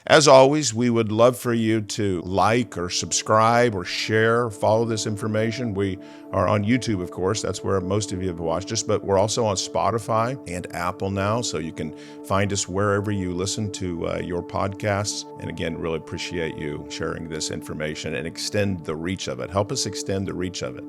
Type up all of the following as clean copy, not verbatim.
As always, we would love for you to like or subscribe or share, follow this information. We are on YouTube, of course. That's where most of you have watched us, but we're also on Spotify and Apple now, so you can find us wherever you listen to your podcasts. And again, really appreciate you sharing this information and extend the reach of it. Help us extend the reach of it.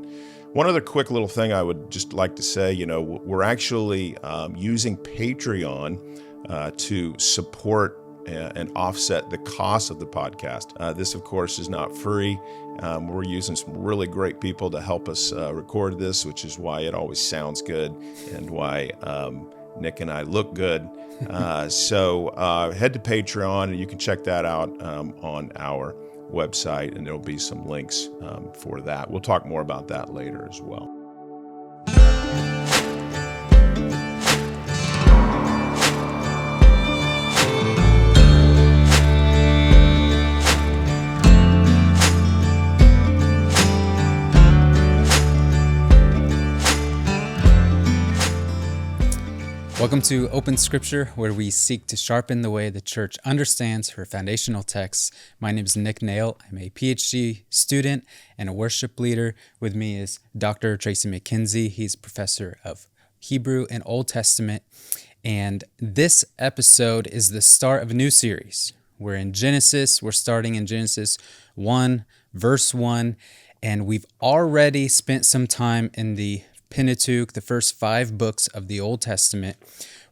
One other quick little thing I would just like to say, we're actually using Patreon to support and offset the cost of the podcast. This, of course, is not free. We're using some really great people to help us record this, which is why it always sounds good and why Nick and I look good. So head to Patreon, and you can check that out on our website, and there'll be some links for that. We'll talk more about that later as well. Welcome to Open Scripture, where we seek to sharpen the way the church understands her foundational texts. My name is Nick Nail. I'm a PhD student and a worship leader. With me is Dr. Tracy McKenzie. He's professor of Hebrew and Old Testament. And this episode is the start of a new series. We're in Genesis. We're starting in Genesis 1, verse 1. And we've already spent some time in the Pentateuch, the first 5 books of the Old Testament,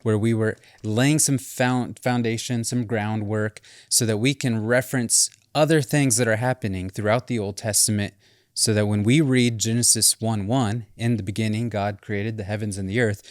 where we were laying some foundation, some groundwork, so that we can reference other things that are happening throughout the Old Testament, so that when we read Genesis 1:1, in the beginning, God created the heavens and the earth,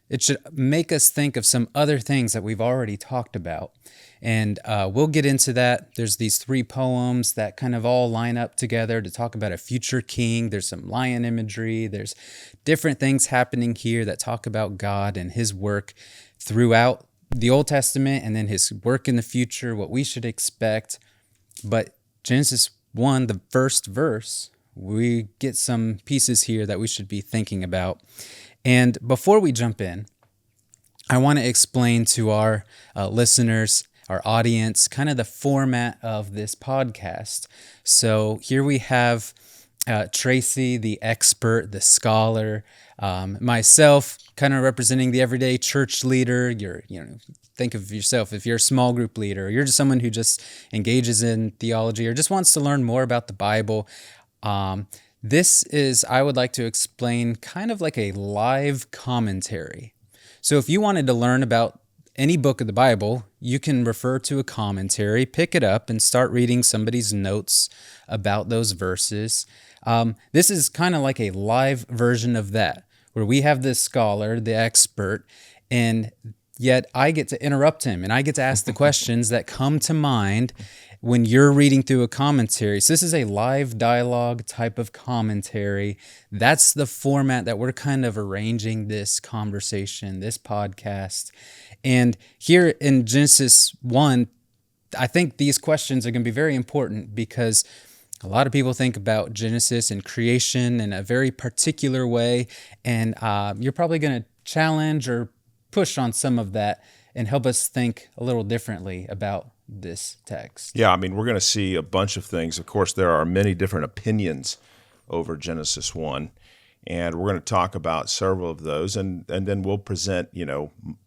it should make us think of some other things that we've already talked about. And we'll get into that. There's these 3 poems that kind of all line up together to talk about a future king. There's some lion imagery. There's different things happening here that talk about God and his work throughout the Old Testament, and then his work in the future, what we should expect. But Genesis 1, the first verse, we get some pieces here that we should be thinking about. And before we jump in, I want to explain to our listeners, our audience, kind of the format of this podcast. So here we have Tracy, the expert, the scholar, myself, kind of representing the everyday church leader. Think of yourself, if you're a small group leader, or you're just someone who just engages in theology or just wants to learn more about the Bible. This is, I would like to explain, kind of like a live commentary. So if you wanted to learn about any book of the Bible, you can refer to a commentary, pick it up, and start reading somebody's notes about those verses. This is kind of like a live version of that, where we have this scholar, the expert, and yet I get to interrupt him, and I get to ask the questions that come to mind when you're reading through a commentary. So this is a live dialogue type of commentary. That's the format that we're kind of arranging this conversation, this podcast. And here in Genesis 1, I think these questions are going to be very important, because a lot of people think about Genesis and creation in a very particular way, and you're probably going to challenge or push on some of that and help us think a little differently about this text. Yeah, we're going to see a bunch of things. Of course, there are many different opinions over Genesis 1, and we're going to talk about several of those, and then we'll present,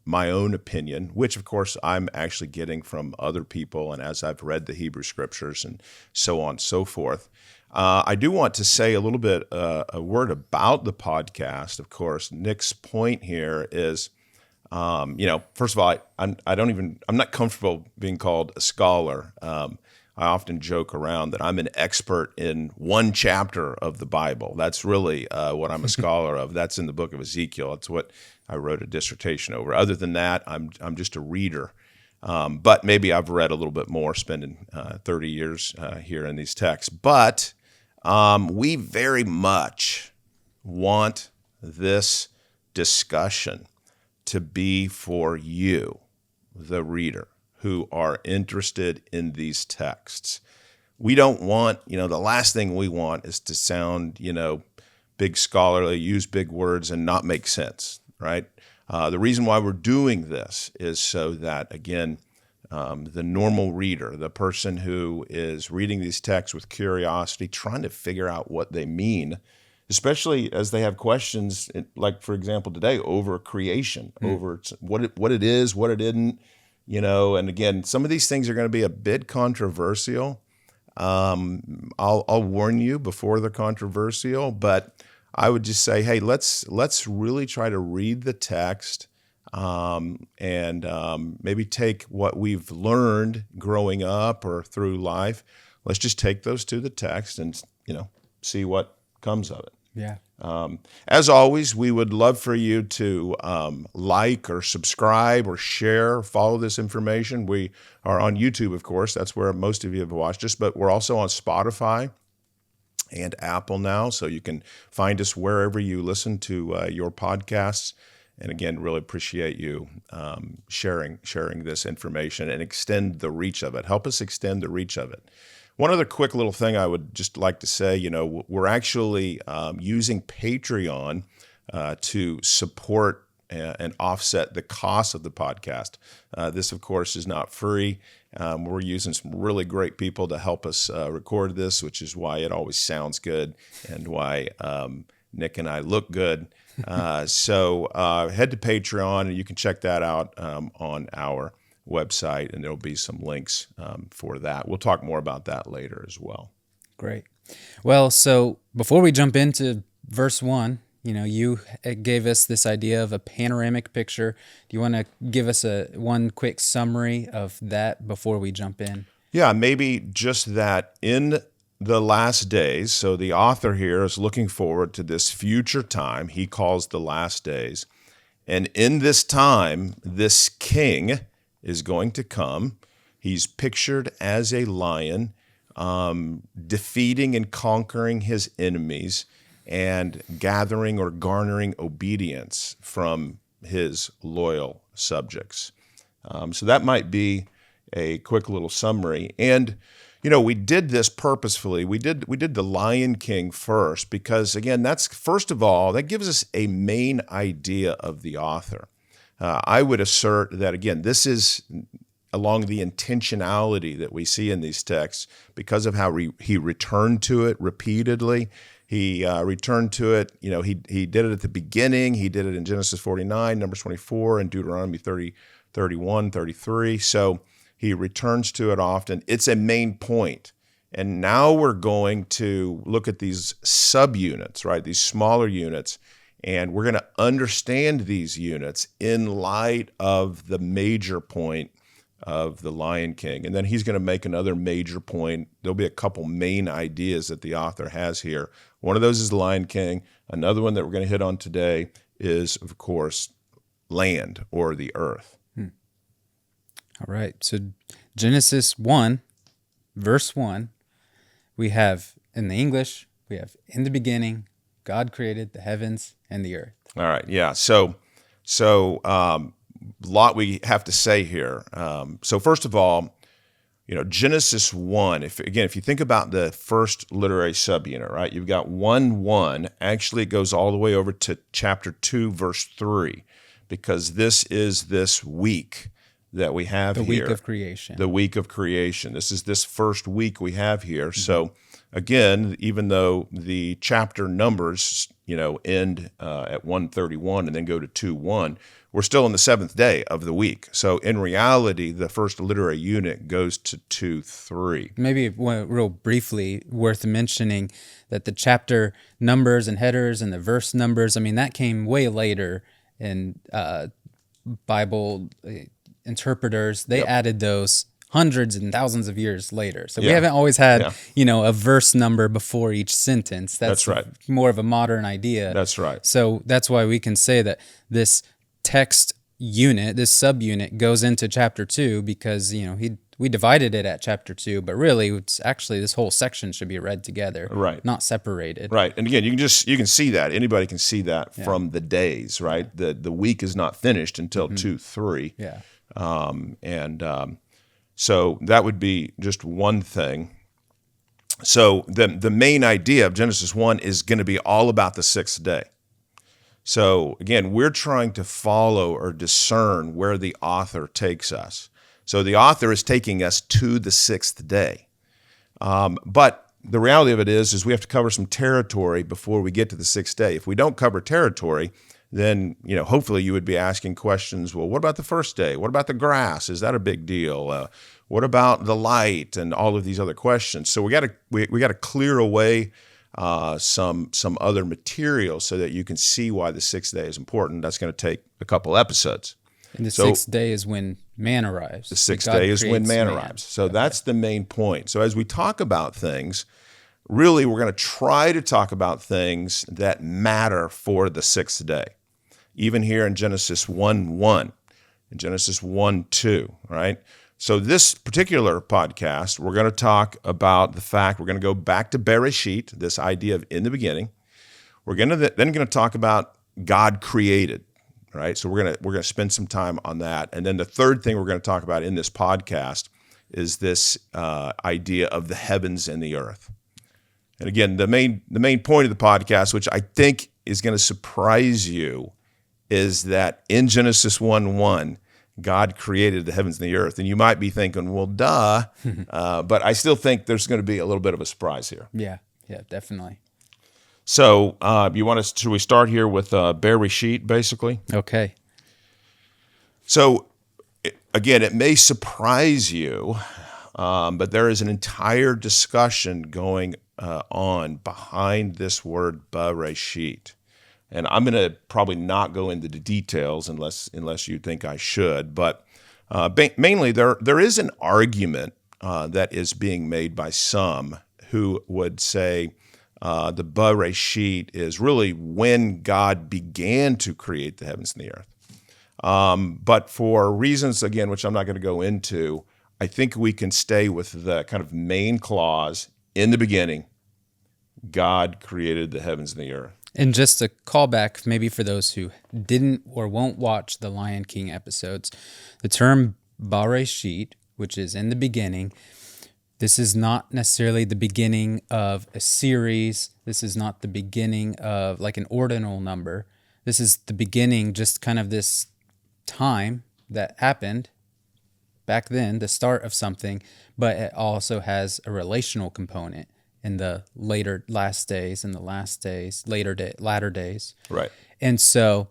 my own opinion, which, of course, I'm actually getting from other people, and as I've read the Hebrew Scriptures and so on and so forth. I do want to say a little bit, a word about the podcast. Of course, Nick's point here is, first of all, I'm not comfortable being called a scholar. I often joke around that I'm an expert in one chapter of the Bible. That's really what I'm a scholar of. That's in the book of Ezekiel. That's what I wrote a dissertation over. Other than that, I'm just a reader. But maybe I've read a little bit more, spending 30 years here in these texts. But we very much want this discussion to be for you, the reader, who are interested in these texts. We don't want, the last thing we want is to sound, big scholarly, use big words and not make sense, right? The reason why we're doing this is so that, again, the normal reader, the person who is reading these texts with curiosity, trying to figure out what they mean, especially as they have questions, like, for example, today, over creation, over what it is, what it isn't, and again, some of these things are going to be a bit controversial. I'll warn you before they're controversial, but I would just say, hey, let's really try to read the text, and maybe take what we've learned growing up or through life. Let's just take those to the text and see what comes of it. Yeah. As always, we would love for you to like or subscribe or share, follow this information. We are on YouTube, of course. That's where most of you have watched us, but we're also on Spotify and Apple now, so you can find us wherever you listen to your podcasts. And again, really appreciate you sharing this information and extend the reach of it. Help us extend the reach of it. One other quick little thing I would just like to say, we're actually using Patreon to support and offset the cost of the podcast. This, of course, is not free. We're using some really great people to help us record this, which is why it always sounds good and why Nick and I look good. So head to Patreon, and you can check that out on our website, and there'll be some links for that. We'll talk more about that later as well. Great. Well, so before we jump into verse 1, you gave us this idea of a panoramic picture. Do you want to give us one quick summary of that before we jump in? Yeah, maybe just that in the last days, so the author here is looking forward to this future time he calls the last days. And in this time, this king is going to come. He's pictured as a lion, defeating and conquering his enemies and gathering or garnering obedience from his loyal subjects. So that might be a quick little summary. And we did this purposefully. We did the Lion King first because, again, that's, first of all, that gives us a main idea of the author. I would assert that, again, this is along the intentionality that we see in these texts because of how he returned to it repeatedly. He returned to it, he did it at the beginning. He did it in Genesis 49, Numbers 24, and Deuteronomy 30, 31, 33. So he returns to it often. It's a main point. And now we're going to look at these subunits, right? These smaller units. And we're going to understand these units in light of the major point of the Lion King. And then he's going to make another major point. There'll be a couple main ideas that the author has here. One of those is the Lion King. Another one that we're going to hit on today is, of course, land or the earth. All right. So Genesis 1, verse 1, we have in the English, we have in the beginning, God created the heavens and the earth. All right. Yeah. So lot we have to say here. So first of all, Genesis 1, if you think about the first literary subunit, right? You've got 1:1. Actually, it goes all the way over to chapter 2, verse 3, because this is this week that we have here. The week of creation. The week of creation. This is this first week we have here. Mm-hmm. So again, even though the chapter numbers, end at 1:31 and then go to 2:1, we're still in the seventh day of the week. So in reality, the first literary unit goes to 2:3. Maybe real briefly worth mentioning that the chapter numbers and headers and the verse numbers, that came way later in Bible interpreters. They added those hundreds and thousands of years later. So we haven't always had, a verse number before each sentence. That's right. More of a modern idea. That's right. So that's why we can say that this text unit, this subunit, goes into chapter 2 because, we divided it at chapter 2, but really it's actually this whole section should be read together, right? Not separated. Right. And again, you can see that. Anybody can see that from the days, right? The week is not finished until 2:3. Yeah. So that would be just one thing. So the main idea of Genesis 1 is going to be all about the sixth day. So again, we're trying to follow or discern where the author takes us. So the author is taking us to the sixth day. But the reality of it is we have to cover some territory before we get to the sixth day. If we don't cover territory, then hopefully you would be asking questions. Well, what about the first day? What about the grass? Is that a big deal? What about the light and all of these other questions? So we got to clear away some other material so that you can see why the sixth day is important. That's going to take a couple episodes. And the sixth day is when man arrives. The sixth day is when man arrives. So that's the main point. So as we talk about things, really we're going to try to talk about things that matter for the sixth day. Even here in Genesis 1:1, in Genesis 1:2, right? So this particular podcast, we're going to talk about the fact we're going to go back to Bereshit, this idea of in the beginning. We're then going to talk about God created, right? So we're going to spend some time on that. And then the third thing we're going to talk about in this podcast is this idea of the heavens and the earth. And again, the main point of the podcast, which I think is going to surprise you, is that in Genesis 1:1, God created the heavens and the earth. And you might be thinking, well, duh. But I still think there's going to be a little bit of a surprise here. Yeah, definitely. So should we start here with Bereshit, basically? Okay. So again, it may surprise you, but there is an entire discussion going on behind this word Bereshit. And I'm going to probably not go into the details unless you think I should. But mainly, there is an argument that is being made by some who would say the Bereshit is really when God began to create the heavens and the earth. But for reasons, again, which I'm not going to go into, I think we can stay with the kind of main clause, in the beginning, God created the heavens and the earth. And just a callback, maybe for those who didn't or won't watch the Lion King episodes, the term Bereshit, which is in the beginning, this is not necessarily the beginning of a series. This is not the beginning of like an ordinal number. This is the beginning, just kind of this time that happened back then, the start of something, but it also has a relational component in the latter days. Right. And so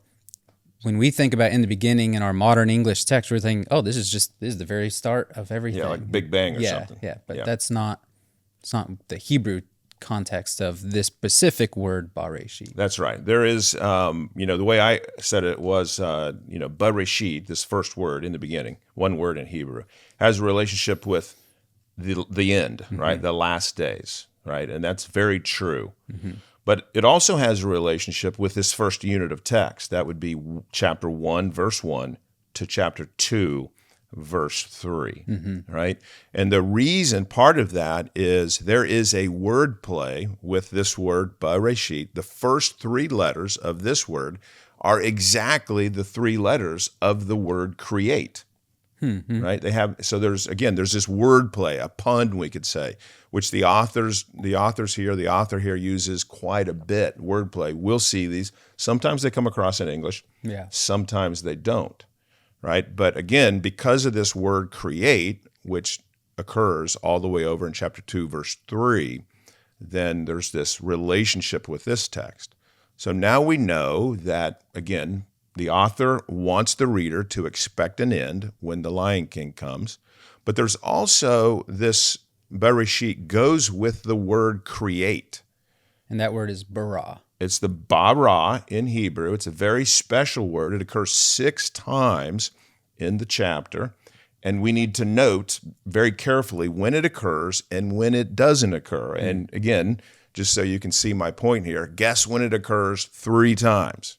when we think about in the beginning in our modern English text, we're thinking, oh, this is the very start of everything. Yeah, like Big Bang or something. Yeah, but it's not the Hebrew context of this specific word, Bereshit. That's right. There is, the way I said it was, Bereshit, this first word in the beginning, one word in Hebrew, has a relationship with the end, right? The last days, right? And that's very true. But it also has a relationship with this first unit of text. That would be chapter 1, verse 1 to chapter 2, verse 3, right? And the reason, part of that is there is a word play with this word, Bereshit. The first three letters of this word are exactly the three letters of the word create. Right? There's this word play, a pun, we could say, which the author here uses quite a bit. Word play. We'll see these. Sometimes they come across in English. Yeah. Sometimes they don't. Right? But again, because of this word create, which occurs all the way over in chapter 2, verse 3, then there's this relationship with this text. So now we know that, again, the author wants the reader to expect an end when the Lion King comes. But there's also this Bereshit goes with the word create. And that word is bara. It's the bara in Hebrew. It's a very special word. It occurs 6 times in the chapter. And we need to note very carefully when it occurs and when it doesn't occur. And again, just so you can see my point here, guess when it occurs 3 times.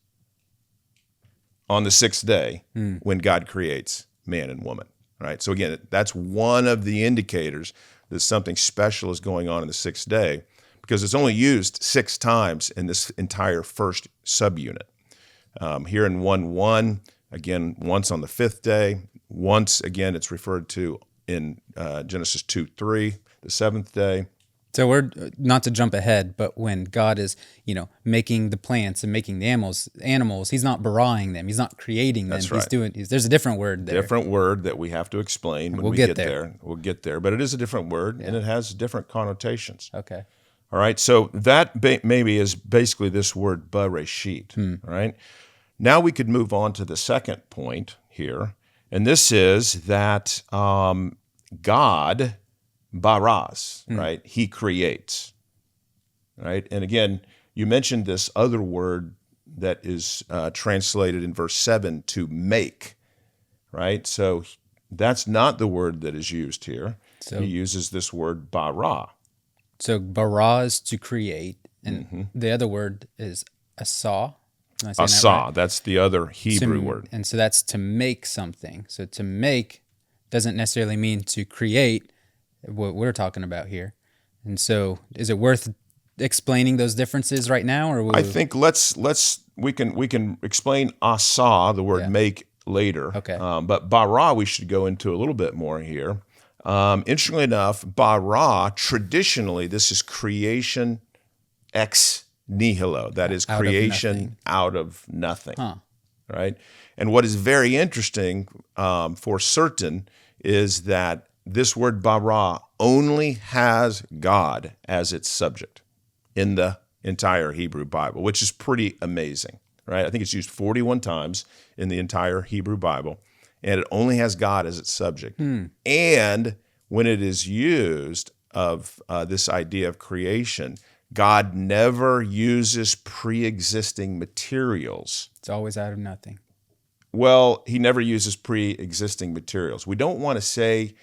On the 6th day, when God creates man and woman, right? So again, that's one of the indicators that something special is going on in the 6th day, because it's only used 6 times in this entire first subunit. Here in 1:1, again, once on the 5th day. Once, again, it's referred to in Genesis 2:3, the 7th day. So we're not to jump ahead, but when God is, making the plants and making the animals, he's not baraing them. He's not creating them. That's right. There's a different word there. Different word that we have to explain when We'll we get get there. there. We'll get there, but it is a different word and it has different connotations. Okay. All right, so that maybe is basically this word bereshit. All right, now we could move on to the second point here, and this is that God baras, right? He creates, right? And again, you mentioned this other word that is translated in verse 7 to make, right? So that's not the word that is used here. So he uses this word bara. So bara is to create, and the other word is asah. Am I saying that Asa, right? that's the other Hebrew word. And so that's to make something. So to make doesn't necessarily mean to create, what we're talking about here. And so is it worth explaining those differences right now, or I think we can explain asa, the word make, later. Okay. But bara we should go into a little bit more here. Interestingly enough, bara, traditionally, this is creation ex nihilo. That is creation out of nothing. Right? And what is very interesting for certain is that this word bara only has God as its subject in the entire Hebrew Bible, which is pretty amazing, right? I think it's used 41 times in the entire Hebrew Bible, and it only has God as its subject. And when it is used of this idea of creation, God never uses pre-existing materials. It's always out of nothing. Well, he never uses pre-existing materials. We don't want to say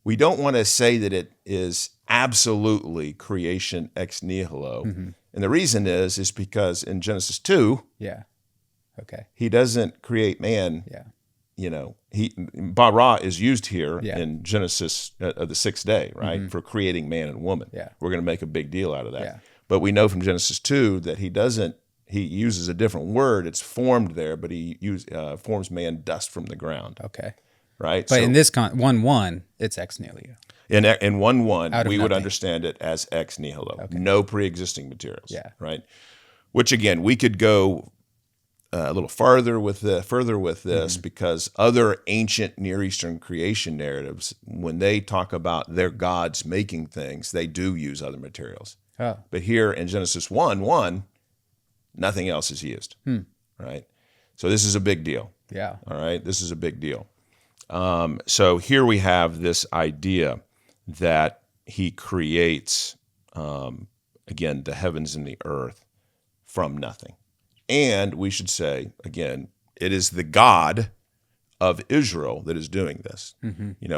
that it is absolutely creation ex nihilo. And the reason is because in Genesis 2, he doesn't create man. Bara is used here in Genesis of the sixth day, right? For creating man and woman. We're going to make a big deal out of that. But we know from Genesis 2 that he uses a different word. It's formed there, but he forms man dust from the ground. Okay. Right? But in this 1:1, it's ex nihilo. In 1:1, we would nothing. understand it as ex nihilo. No pre-existing materials. Yeah. Right? Which again, we could go a little further with this because other ancient Near Eastern creation narratives, when they talk about their gods making things, they do use other materials. Oh. But here in Genesis 1:1, nothing else is used. Right? So this is a big deal. Yeah. All right? This is a big deal. So here we have this idea that he creates, again, the heavens and the earth from nothing. And we should say, again, it is the God of Israel that is doing this.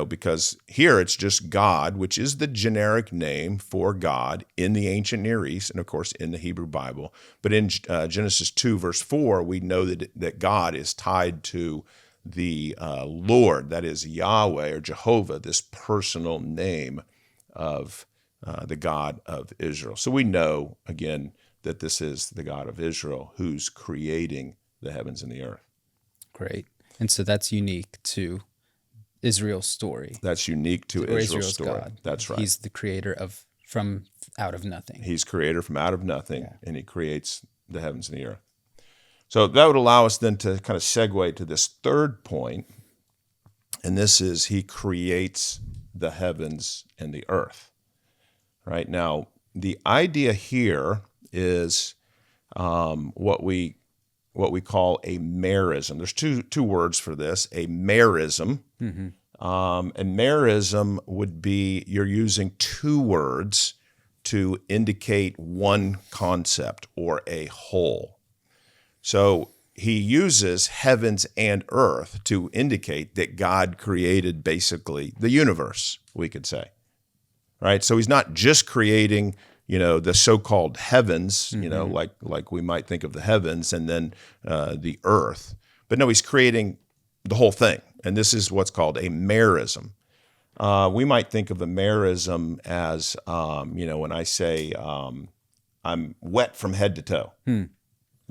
Because here it's just God, which is the generic name for God in the ancient Near East and, of course, in the Hebrew Bible. But in Genesis 2, verse 4, we know that God is tied to the Lord, that is Yahweh or Jehovah, this personal name of the God of Israel. So we know, again, that this is the God of Israel who's creating the heavens and the earth. Great. And so that's unique to Israel's story. That's unique to Israel's story. God. That's right. He's the creator from out of nothing. He's creator from out of nothing, and he creates the heavens and the earth. So that would allow us then to kind of segue to this third point, and this is he creates the heavens and the earth. Right? Now, the idea here is what we call a merism. There's two words for this. A merism. And merism would be you're using two words to indicate one concept or a whole. So he uses heavens and earth to indicate that God created basically the universe, we could say. Right? So he's not just creating the so-called heavens, like we might think of the heavens and then the earth. But no, he's creating the whole thing. And this is what's called a merism. We might think of a merism as, when I say I'm wet from head to toe. It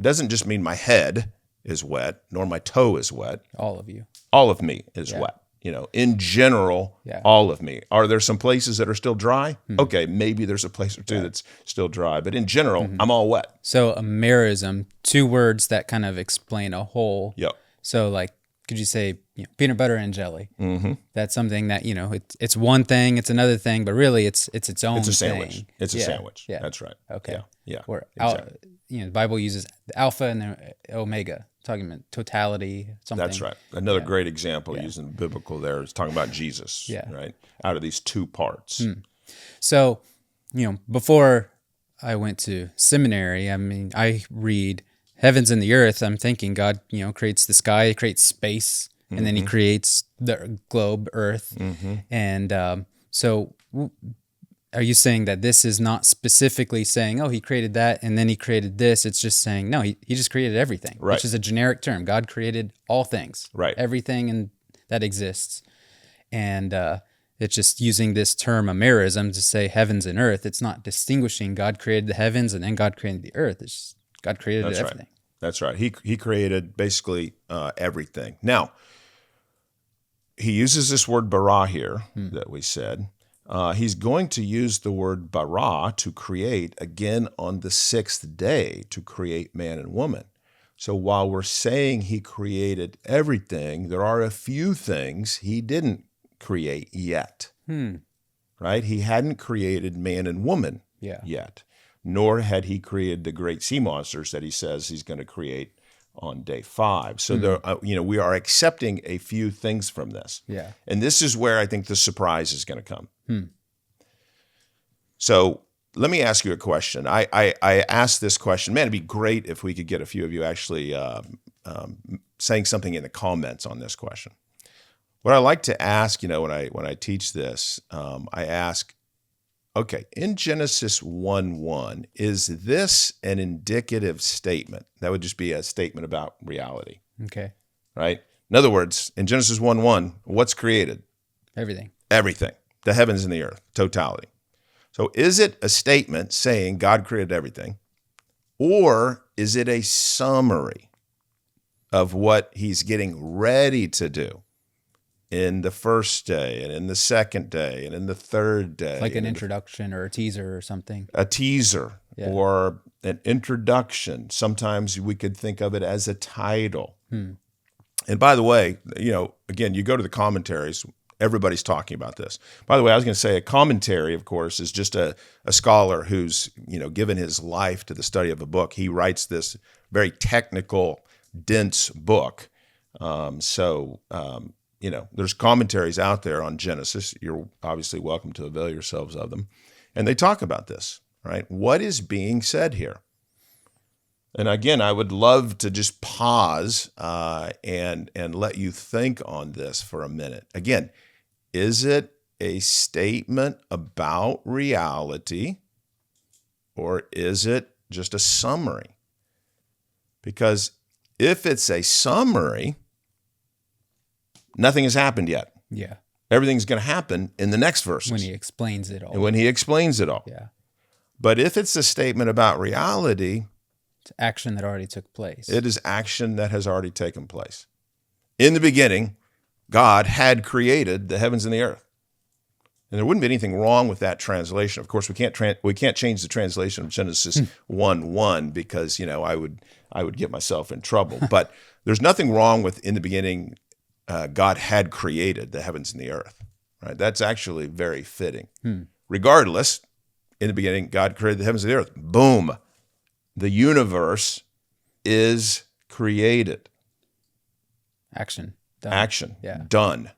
doesn't just mean my head is wet, nor my toe is wet. All of you. All of me is wet, in general, Yeah. all of me. Are there some places that are still dry? Okay, maybe there's a place or two that's still dry, but in general, I'm all wet. So a merism, two words that kind of explain a whole. Yep. So like, could you say peanut butter and jelly? Mm-hmm. That's something that it's one thing, it's another thing, but really it's its own. It's a sandwich. thing. It's a Yeah, sandwich. Yeah. That's right. Okay. Yeah. Or exactly. the Bible uses the alpha and the omega, talking about totality. Something. That's right. Another great example using the biblical there is talking about Jesus. Yeah. Right. Out of these two parts. So, before I went to seminary, I mean, I read heavens and the earth. I'm thinking God, creates the sky, creates space, and then He creates the globe, Earth. And so, are you saying that this is not specifically saying, oh, He created that and then He created this? It's just saying, no, He just created everything, Right. which is a generic term. God created all things, Right. everything that exists. And it's just using this term, amerism, to say heavens and earth. It's not distinguishing God created the heavens and then God created the earth. It's just God created That's everything. right. That's right. He created basically everything. Now, he uses this word bara here that we said. He's going to use the word bara to create again on the sixth day to create man and woman. So while we're saying he created everything, there are a few things he didn't create yet. Right? He hadn't created man and woman yet, nor had he created the great sea monsters that he says he's going to create on day 5. So there, we are accepting a few things from this. Yeah. And this is where I think the surprise is going to come. So let me ask you a question. I asked this question. Man, it'd be great if we could get a few of you actually saying something in the comments on this question. What I like to ask, when I teach this, I ask, okay, in Genesis 1:1, is this an indicative statement? That would just be a statement about reality, Okay. right? In other words, in Genesis 1:1, what's created? Everything. Everything, the heavens and the earth, totality. So is it a statement saying God created everything, or is it a summary of what he's getting ready to do in the first day and in the second day and in the third day? Like an introduction or a teaser or something. A teaser or an introduction. Sometimes we could think of it as a title. And by the way, again, you go to the commentaries, everybody's talking about this. By the way, I was going to say a commentary, of course, is just a scholar who's, given his life to the study of a book. He writes this very technical, dense book. There's commentaries out there on Genesis. You're obviously welcome to avail yourselves of them. And they talk about this, right? What is being said here? And again, I would love to just pause and let you think on this for a minute. Again, is it a statement about reality, or is it just a summary? Because if it's a summary, nothing has happened yet. Yeah. Everything's going to happen in the next verses. When He explains it all. And when he explains it all. Yeah. But if it's a statement about reality, It's action that already took place. it is action that has already taken place. In the beginning, God had created the heavens and the earth. And there wouldn't be anything wrong with that translation. Of course, we can't change the translation of Genesis 1:1 because, I would get myself in trouble. But there's nothing wrong with in the beginning, God had created the heavens and the earth. Right? That's actually very fitting. Regardless, in the beginning, God created the heavens and the earth. Boom. The universe is created. Action. Done. Action. Yeah. Done.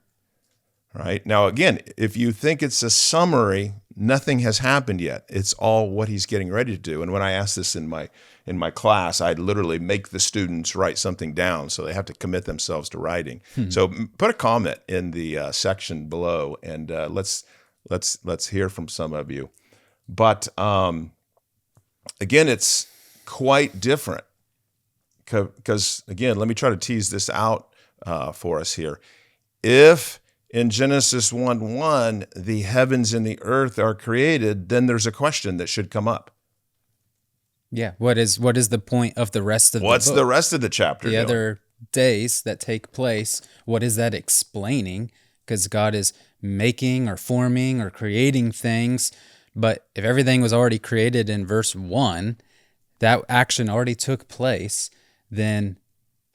Right? Now, again, if you think it's a summary, nothing has happened yet. It's all what he's getting ready to do. And when I ask this in my class, I'd literally make the students write something down, so they have to commit themselves to writing. So put a comment in the section below, and let's hear from some of you. But again, it's quite different because, again, let me try to tease this out for us here. If in Genesis 1:1 the heavens and the earth are created, then there's a question that should come up. Yeah. What is the point of the rest of What's the book? the rest of the chapter The doing? other days that take place, what is that explaining? because God is making or forming or creating things. But if everything was already created in verse 1, that action already took place, then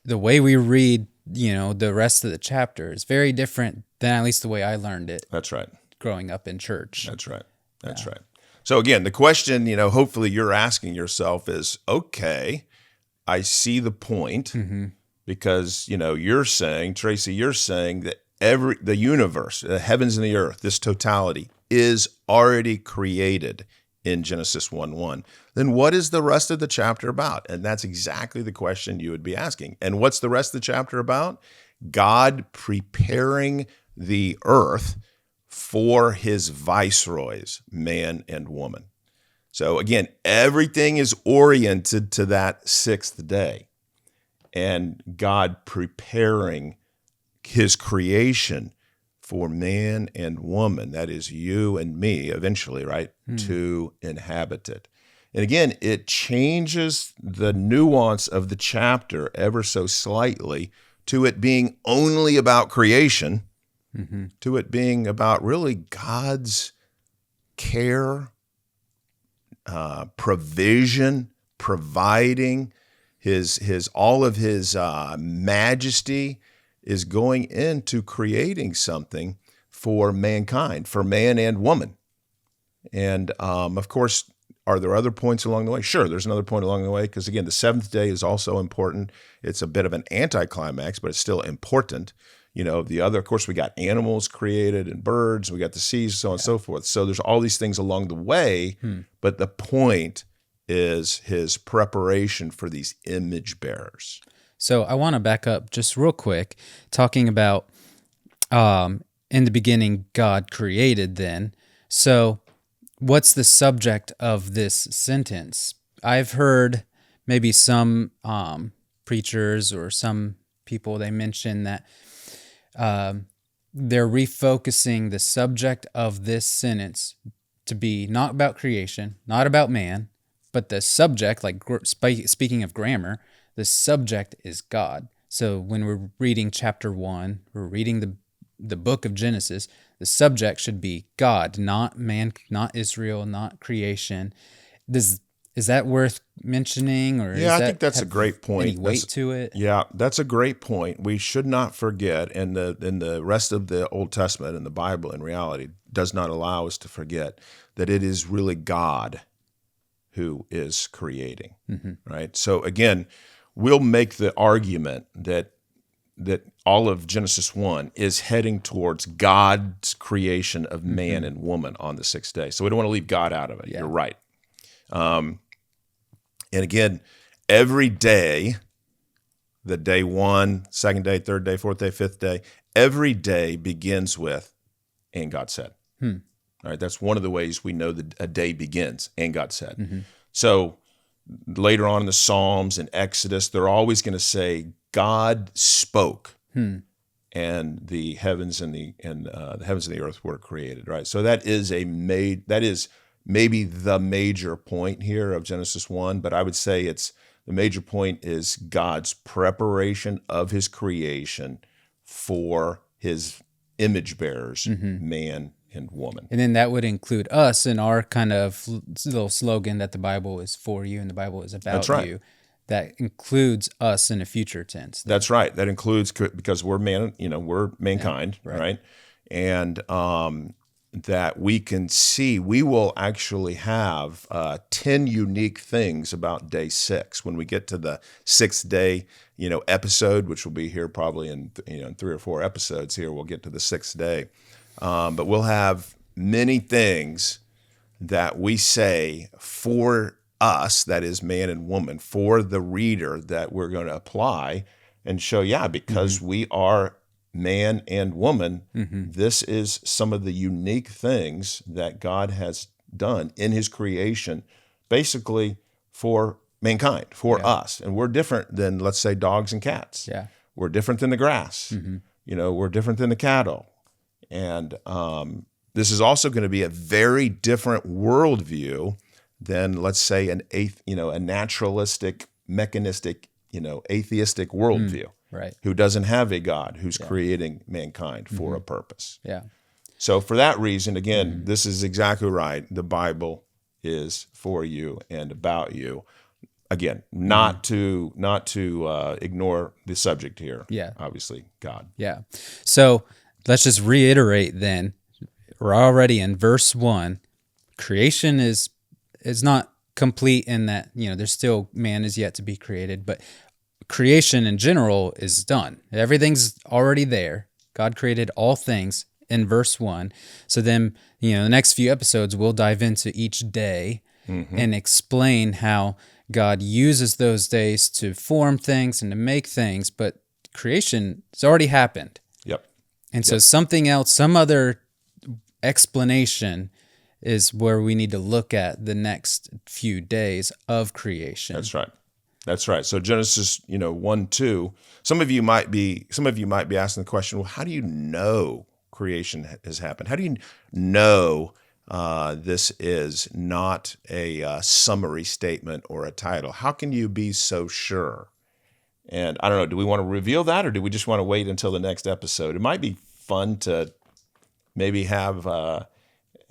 the way we read, the rest of the chapter is very different than at least the way I learned it That's right. growing up in church. That's right. That's right. So again, the question, hopefully you're asking yourself is, okay, I see the point because, you're saying, Tracy, you're saying that the universe, the heavens and the earth, this totality is already created in Genesis 1:1. Then what is the rest of the chapter about? And that's exactly the question you would be asking. And what's the rest of the chapter about? God preparing the earth for his viceroys, man and woman. So again, everything is oriented to that sixth day and God preparing his creation for man and woman, that is you and me eventually, right, to inhabit it. And again, it changes the nuance of the chapter ever so slightly to it being only about creation, to it being about really God's care, provision, providing his all of his majesty is going into creating something for mankind, for man and woman. And of course, are there other points along the way? Sure, there's another point along the way, because again, the seventh day is also important. It's a bit of an anticlimax, but it's still important. Of course, we got animals created and birds, we got the seas, so on and so forth. So there's all these things along the way, but the point is his preparation for these image bearers. So I want to back up just real quick, talking about in the beginning, God created then. So what's the subject of this sentence? I've heard maybe some preachers or some people, they mention that they're refocusing the subject of this sentence to be not about creation, not about man, but the subject, like speaking of grammar, the subject is God. So when we're reading chapter 1, we're reading the book of Genesis, the subject should be God, not man, not Israel, not creation. Is that worth mentioning? Or I think that's a great point. Any weight to it? Yeah, that's a great point. We should not forget, and the rest of the Old Testament and the Bible in reality does not allow us to forget that it is really God who is creating, right? So again, we'll make the argument that all of Genesis 1 is heading towards God's creation of man and woman on the sixth day. So we don't want to leave God out of it. Yeah. You're right. And again, every day, the day 1, second day, third day, fourth day, fifth day, every day begins with, and God said. All right, that's one of the ways we know that a day begins, and God said. So later on in the Psalms and Exodus, they're always going to say, God spoke, and the heavens and the heavens and the earth were created. Right. So that is maybe the major point here of Genesis 1, but I would say the major point is God's preparation of his creation for his image bearers, man and woman. And then that would include us in our kind of little slogan that the Bible is for you and the Bible is about That's right. you. That includes us in a future tense. That's right. That includes, because we're we're mankind, right? And that we can see, we will actually have 10 unique things about day 6 when we get to the sixth day, episode, which will be here probably in 3 or 4 episodes here. We'll get to the sixth day, but we'll have many things that we say for us, that is man and woman, for the reader that we're going to apply and show, because we are man and woman, this is some of the unique things that God has done in his creation, basically for mankind, for us. And we're different than, let's say, dogs and cats. Yeah. We're different than the grass. We're different than the cattle. And this is also going to be a very different worldview than, let's say, a naturalistic, mechanistic, atheistic worldview. Right. who doesn't have a God who's creating mankind for a purpose. Yeah. So for that reason, again, this is exactly right. The Bible is for you and about you. Again, not to ignore the subject here. Yeah. Obviously, God. Yeah. So let's just reiterate then. We're already in verse 1. Creation is not complete in that, there's still man is yet to be created, but creation in general is done. Everything's already there. God created all things in verse 1. So then, the next few episodes we'll dive into each day and explain how God uses those days to form things and to make things, but creation has already happened. Yep. And so something else, some other explanation is where we need to look at the next few days of creation. That's right. That's right. So Genesis, 1, 2. Some of you might be asking the question, well, how do you know creation has happened? How do you know this is not a summary statement or a title? How can you be so sure? And I don't know, do we want to reveal that, or do we just want to wait until the next episode? It might be fun to maybe have a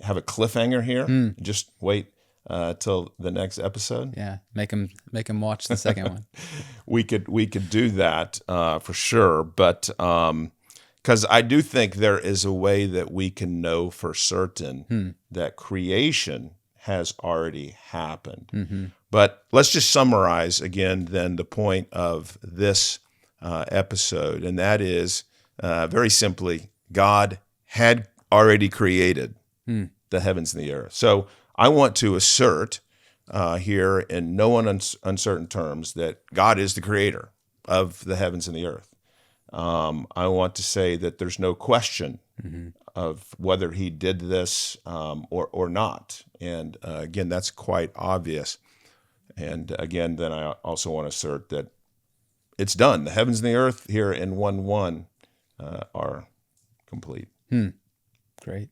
cliffhanger here. Just wait till the next episode. Yeah, make them watch the second one. We could do that for sure, but because I do think there is a way that we can know for certain that creation has already happened. But let's just summarize again then the point of this episode, and that is very simply, God had already created the heavens and the earth. So I want to assert here in no uncertain terms that God is the creator of the heavens and the earth. I want to say that there's no question of whether he did this or not. And again, that's quite obvious. And again, then I also want to assert that it's done. The heavens and the earth here in 1:1 are complete. Great.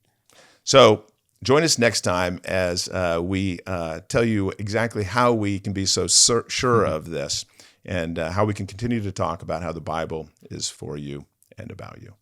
So join us next time as we tell you exactly how we can be so sure of this, and how we can continue to talk about how the Bible is for you and about you.